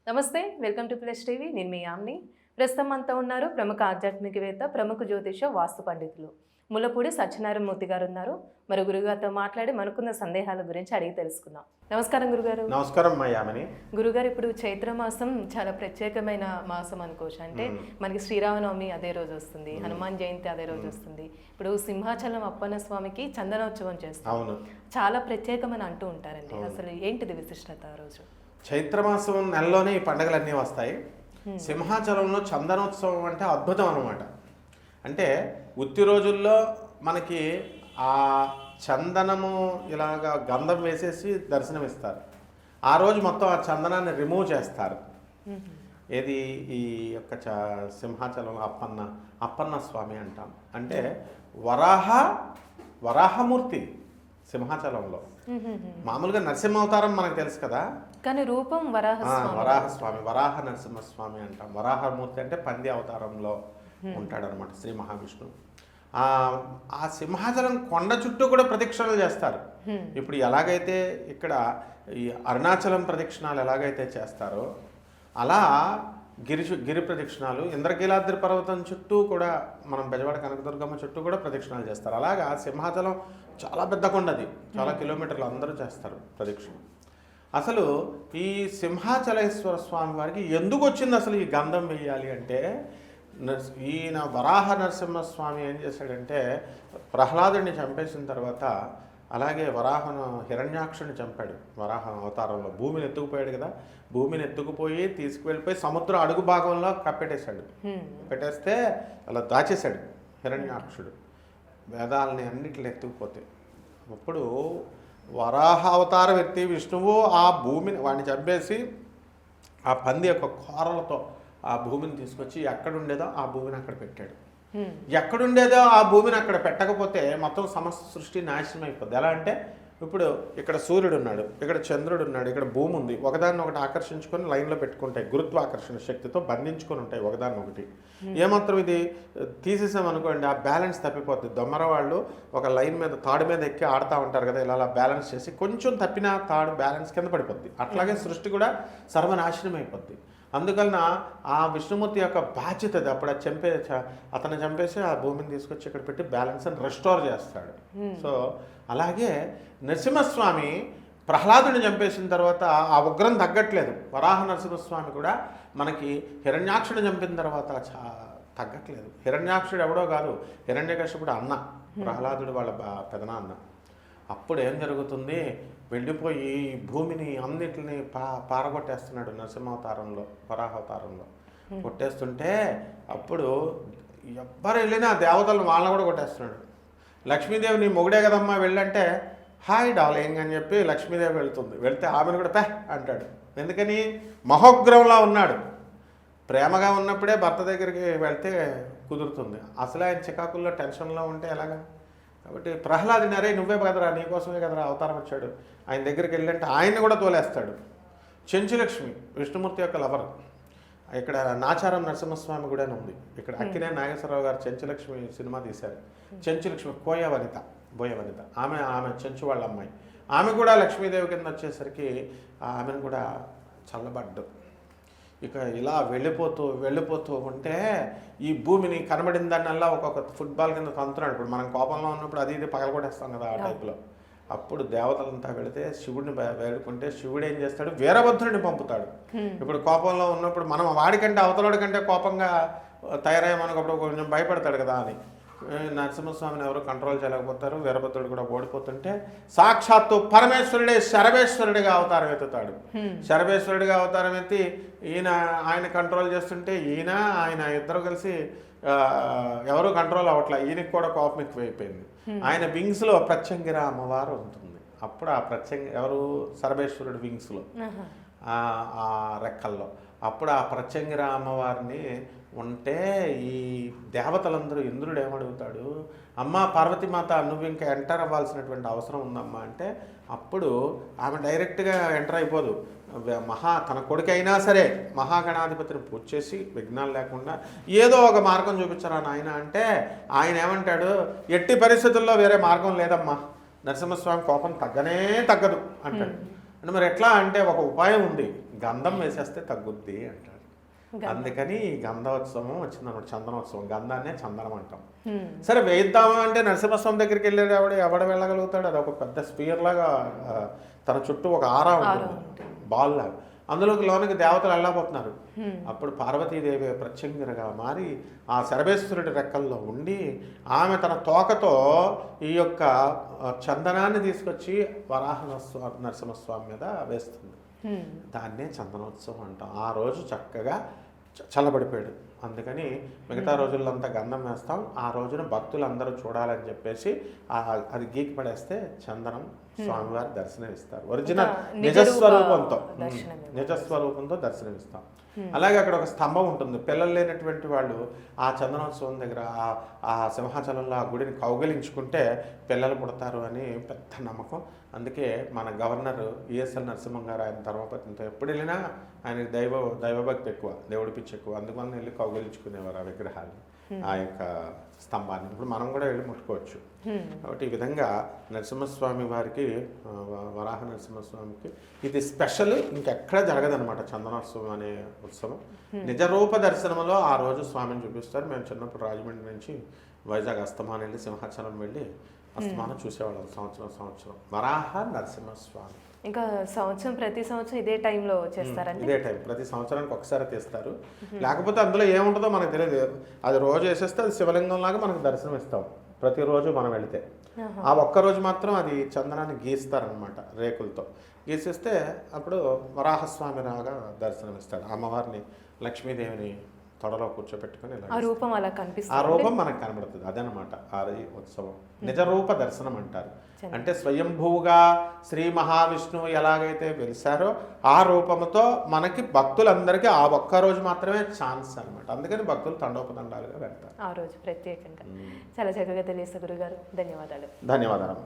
నమస్తే, welcome to plus TV. నేను మీ యామ్ని. ప్రస్తుతం అంతా ఉన్నారు ప్రముఖ ఆధ్యాత్మికవేత్త, ప్రముఖ జ్యోతిష, వాస్తు పండితులు ముల్లపూడి సత్యనారాయణ మూర్తి గారు ఉన్నారు. మరి గురుగారితో మాట్లాడి మనకున్న సందేహాల గురించి అడిగి తెలుసుకుందాం. నమస్కారం గురుగారు. నమస్కారం మా యామిని. గురుగారు, ఇప్పుడు చైత్ర మాసం చాలా ప్రత్యేకమైన మాసం అనుకోవచ్చు. అంటే మనకి శ్రీరామనవమి అదే రోజు వస్తుంది, హనుమాన్ జయంతి అదే రోజు వస్తుంది. ఇప్పుడు సింహాచలం అప్పన్న స్వామికి చందనోత్సవం చేస్తాం. అవును, చాలా ప్రత్యేకమని అంటూ ఉంటారండి. అసలు ఏంటిది విశిష్టత ఆ రోజు? చైత్రమాసం నెలలోనే ఈ పండుగలన్నీ వస్తాయి. సింహాచలంలో చందనోత్సవం అంటే అద్భుతం అనమాట. అంటే ఉత్తి రోజుల్లో మనకి ఆ చందనము ఇలాగా గంధం వేసేసి దర్శనమిస్తారు. ఆ రోజు మొత్తం ఆ చందనాన్ని రిమూవ్ చేస్తారు. ఏది ఈ యొక్క సింహాచలంలో అప్పన్న స్వామి అంటాం. అంటే వరాహమూర్తి సింహాచలంలో. మామూలుగా నరసింహ అవతారం మనకు తెలుసు కదా, కానీ రూపం వరాహస్వామి, వరాహ నరసింహస్వామి అంటాం. వరాహమూర్తి అంటే పంది అవతారంలో ఉంటాడనమాట శ్రీ మహావిష్ణువు. ఆ సింహాచలం కొండ చుట్టూ కూడా ప్రదక్షిణలు చేస్తారు. ఇప్పుడు ఎలాగైతే ఇక్కడ ఈ అరుణాచలం ప్రదక్షిణాలు ఎలాగైతే చేస్తారో అలా గిరి ప్రదక్షిణాలు, ఇంద్రకీలాద్రి పర్వతం చుట్టూ కూడా, మనం బెజవాడ కనకదుర్గమ్మ చుట్టూ కూడా ప్రదక్షిణాలు చేస్తారు. అలాగా సింహాచలం చాలా పెద్ద కొండది, చాలా కిలోమీటర్లు అందరూ చేస్తారు ప్రదక్షిణ. అసలు ఈ సింహాచలేశ్వర స్వామి వారికి ఎందుకు వచ్చింది అసలు ఈ గంధం వేయాలి అంటే, ఈయన వరాహ నరసింహస్వామి ఏం చేశాడంటే, ప్రహ్లాదుడిని చంపేసిన తర్వాత అలాగే హిరణ్యాక్షుని చంపాడు. వరాహ అవతారంలో భూమిని ఎత్తుకుపోయాడు కదా, భూమిని ఎత్తుకుపోయి తీసుకువెళ్ళిపోయి సముద్రం అడుగు భాగంలో కప్పెట్టేశాడు. పెట్టేస్తే అలా దాచేశాడు హిరణ్యాక్షుడు, వేదాలని అన్నింటిని ఎత్తుకుపోతే. అప్పుడు వరాహ అవతార వ్యక్తి విష్ణువు ఆ భూమిని, వాడిని చంపేసి ఆ పంది యొక్క కోరలతో ఆ భూమిని తీసుకొచ్చి ఎక్కడుండేదో ఆ భూమిని అక్కడ పెట్టాడు. ఎక్కడుండేదో ఆ భూమిని అక్కడ పెట్టకపోతే మొత్తం సమస్త సృష్టి నాశనం అయిపోద్ది. ఎలా అంటే, ఇప్పుడు ఇక్కడ సూర్యుడు ఉన్నాడు, ఇక్కడ చంద్రుడు ఉన్నాడు, ఇక్కడ భూమి ఉంది, ఒకదాన్ని ఒకటి ఆకర్షించుకొని లైన్లో పెట్టుకుంటాయి, గురుత్వాకర్షణ శక్తితో బంధించుకొని ఉంటాయి ఒకదాన్ని ఒకటి. ఏమాత్రం ఇది తీసేసామనుకోండి, ఆ బ్యాలెన్స్ తప్పిపోద్ది. దొమ్మర వాళ్ళు ఒక లైన్ మీద, తాడు మీద ఎక్కి ఆడుతూ ఉంటారు కదా, ఇలా బ్యాలెన్స్ చేసి కొంచెం తప్పిన తాడు బ్యాలెన్స్ కింద పడిపోద్ది. అట్లాగే సృష్టి కూడా సర్వనాశనం అయిపోద్ది. అందువలన ఆ విష్ణుమూర్తి యొక్క బాధ్యత అది. అప్పుడు అతను చంపేసి ఆ భూమిని తీసుకొచ్చి ఇక్కడ పెట్టి బ్యాలెన్స్ అని రెస్టోర్ చేస్తాడు. సో అలాగే నరసింహస్వామి ప్రహ్లాదుని చంపేసిన తర్వాత ఆ ఉగ్రం తగ్గట్లేదు. వరాహ నరసింహస్వామి కూడా మనకి హిరణ్యాక్షుని చంపిన తర్వాత తగ్గట్లేదు. హిరణ్యాక్షుడు ఎవడో కాదు, హిరణ్యకశిపుడు అన్న, ప్రహ్లాదుడు వాళ్ళ పెదనాన్న. అప్పుడు ఏం జరుగుతుంది, వెళ్ళిపోయి భూమిని అన్నిటిని పారగొట్టేస్తున్నాడు నరసింహావతారంలో, వరాహావతారంలో కొట్టేస్తుంటే అప్పుడు ఎవ్వరు వెళ్ళినా దేవతలను వాళ్ళని కూడా కొట్టేస్తున్నాడు. లక్ష్మీదేవి నీ మొగుడే కదమ్మా వెళ్ళంటే, హాయ్ డార్లింగ్ అని చెప్పి లక్ష్మీదేవి వెళ్తుంది. వెళ్తే ఆమెను కూడా అంటాడు. ఎందుకని? మహోగ్రంలో ఉన్నాడు. ప్రేమగా ఉన్నప్పుడే భర్త దగ్గరికి వెళ్తే కుదురుతుంది. అసలు ఆయన చికాకుల్లో టెన్షన్లో ఉంటే ఎలాగా? కాబట్టి ప్రహ్లాదుని, అరే నువ్వే కదరా, నీకోసమే కదరా అవతారం వచ్చాడు, ఆయన దగ్గరికి వెళ్ళంటే ఆయన్ని కూడా తోలేస్తాడు. చెంచులక్ష్మి విష్ణుమూర్తి యొక్క లవర్. ఇక్కడ నాచారం నరసింహస్వామి కూడా ఉంది. ఇక్కడ అక్కినే నాగేశ్వరరావు గారు చెంచులక్ష్మి సినిమా తీశారు. చెంచులక్ష్మి బోయ వనిత ఆమె చెంచు వాళ్ళ అమ్మాయి. ఆమె కూడా లక్ష్మీదేవి కింద వచ్చేసరికి ఆమెను కూడా చల్లబడ్డు. ఇక ఇలా వెళ్ళిపోతూ ఉంటే ఈ భూమిని కనబడిన దాన్నల్లా ఒక్కొక్క ఫుట్బాల్ కింద తంతున్నాడు. ఇప్పుడు మనం కోపంలో ఉన్నప్పుడు అది ఇది పగలగొట్టేస్తాం కదా, ఆ టైప్లో. అప్పుడు దేవతలంతా వెళితే శివుడిని వేడుకుంటే శివుడు ఏం చేస్తాడు, వీరభద్రుడిని పంపుతాడు. ఇప్పుడు కోపంలో ఉన్నప్పుడు మనం వాడికంటే అవతలవాడి కంటే కోపంగా తయారయ్యామనుకప్పుడు కొంచెం భయపడతాడు కదా అని. నరసింహస్వామిని ఎవరు కంట్రోల్ చేయలేకపోతారు. వీరభద్రుడు కూడా ఓడిపోతుంటే సాక్షాత్తు పరమేశ్వరుడే శరభేశ్వరుడిగా అవతారం ఎత్తుతాడు. శరభేశ్వరుడిగా అవతారం ఎత్తి ఆయన కంట్రోల్ చేస్తుంటే ఆయన ఇద్దరు కలిసి ఎవరు కంట్రోల్ అవ్వట్లే. ఈయనకి కూడా కోపం ఎక్కువైపోయింది. ఆయన వింగ్స్లో ప్రత్యంగిర అమ్మవారు ఉంటుంది. అప్పుడు ఆ ఎవరు శరభేశ్వరుడు వింగ్స్లో, ఆ రెక్కల్లో, అప్పుడు ఆ ప్రత్యంగిర అమ్మవారిని ఉంటే ఈ దేవతలందరూ, ఇంద్రుడు ఏమడుగుతాడు, అమ్మ పార్వతీమాత నువ్వు ఇంకా ఎంటర్ అవ్వాల్సినటువంటి అవసరం ఉందమ్మా అంటే, అప్పుడు ఆమె డైరెక్ట్గా ఎంటర్ అయిపోదు. తన కొడుకైనా సరే మహాగణాధిపతిని పూజ చేసి విఘ్నాలు లేకుండా ఏదో ఒక మార్గం చూపించరా నాయన అంటే, ఆయన ఏమంటాడు, ఎట్టి పరిస్థితుల్లో వేరే మార్గం లేదమ్మా, నరసింహస్వామి కోపం తగ్గదు అంటాడు. అంటే మరి ఎట్లా అంటే ఒక ఉపాయం ఉంది, గంధం వేసేస్తే తగ్గుద్ది అంటారు. అందుకని ఈ గంధోత్సవం వచ్చిందన్నమాట, చందనోత్సవం. గంధాన్నే చందనం అంటాం. సరే వేయిద్దామా అంటే నరసింహస్వామి దగ్గరికి వెళ్ళేది ఎవడ వెళ్ళగలుగుతాడు? అది ఒక పెద్ద స్పీయర్ లాగా తన చుట్టూ ఒక ఆరా ఉంటుంది, బాల్ లాగా. అందులోకి లోనికి దేవతలు వెళ్ళకపోతున్నారు. అప్పుడు పార్వతీదేవి ప్రత్యంగిరగా మారి ఆ శరభేశ్వరుడి రెక్కల్లో ఉండి ఆమె తన తోకతో ఈ యొక్క చందనాన్ని తీసుకొచ్చి వరాహ నరసింహస్వామి మీద వేస్తుంది. దాన్నే చందనోత్సవం అంటాం. ఆ రోజు చక్కగా చల్లబడిపోయాడు. అందుకని మిగతా రోజులంతా గంధం వేస్తాం, ఆ రోజున భక్తులందరూ చూడాలని చెప్పేసి అది గీకి పడేస్తే చందనం స్వామివారి దర్శనం ఇస్తారు. ఒరిజినల్ నిజస్వరూపంతో దర్శనమిస్తాం. అలాగే అక్కడ ఒక స్తంభం ఉంటుంది. పిల్లలు లేనటువంటి వాళ్ళు ఆ చందనోత్సవం దగ్గర ఆ సింహాచలంలో ఆ గుడిని కౌగిలించుకుంటే పిల్లలు పుడతారు అని పెద్ద నమ్మకం. అందుకే మన గవర్నర్ ఈఎస్ఎల్ నరసింహం గారు ఆయన ధర్మపత్నితో ఎప్పుడు వెళ్ళినా ఆయనకి దైవభక్తి ఎక్కువ, దేవుడి పిచ్చి ఎక్కువ. అందువల్ల వెళ్ళి కౌగిలించుకునేవారు ఆ విగ్రహాలు, ఆ యొక్క స్తంభాన్ని. ఇప్పుడు మనం కూడా వెళ్ళి ముట్టుకోవచ్చు. కాబట్టి ఈ విధంగా నరసింహస్వామి వారికి, వరాహ నరసింహస్వామికి ఇది స్పెషల్, ఇంకెక్కడ జరగదనమాట చందనోత్సవం అనే ఉత్సవం. నిజరూప దర్శనంలో ఆ రోజు స్వామిని చూపిస్తారు. మేము చిన్నప్పుడు రాజమండ్రి నుంచి వైజాగ్ అస్తమానం వెళ్ళి సింహాచలం వెళ్ళి అస్తమానం చూసేవాళ్ళం సంవత్సరం. వరాహ నరసింహస్వామి ఇంకా ప్రతి సంవత్సరం ఇదే టైంలో చేస్తారండి? ఇదే టైం, ప్రతి సంవత్సరానికి ఒకసారి తీస్తారు. లేకపోతే అందులో ఏముంటుందో మనకు తెలియదు. అది రోజు వేసేస్తే అది శివలింగం లాగా మనకు దర్శనం ఇస్తాం ప్రతిరోజు మనం వెళితే. ఆ ఒక్కరోజు మాత్రం అది చందనాన్ని గీస్తారనమాట, రేకులతో గీసేస్తే అప్పుడు వరాహస్వామి లాగా దర్శనం ఇస్తాడు. అమ్మవారిని, లక్ష్మీదేవిని తొడలో కూర్చోపెట్టుకుని ఆ రూపం అలా కనిపిస్తుంది, ఆ రూపం మనకు కనబడుతుంది. అదనమాట ఆ ఉత్సవం. నిజరూప దర్శనం అంటారు. అంటే స్వయంభూగా శ్రీ మహావిష్ణువు ఎలాగైతే వెలిసారో ఆ రూపంతో మనకి భక్తులందరికీ ఆ ఒక్కరోజు మాత్రమే ఛాన్స్ అనమాట. అందుకని భక్తులు తండోపతండాలుగా వెళ్తారు ఆ రోజు ప్రత్యేకంగా. చాలా చక్కగా తెలియదు గురుగారు, ధన్యవాదాలు. ధన్యవాదాలు.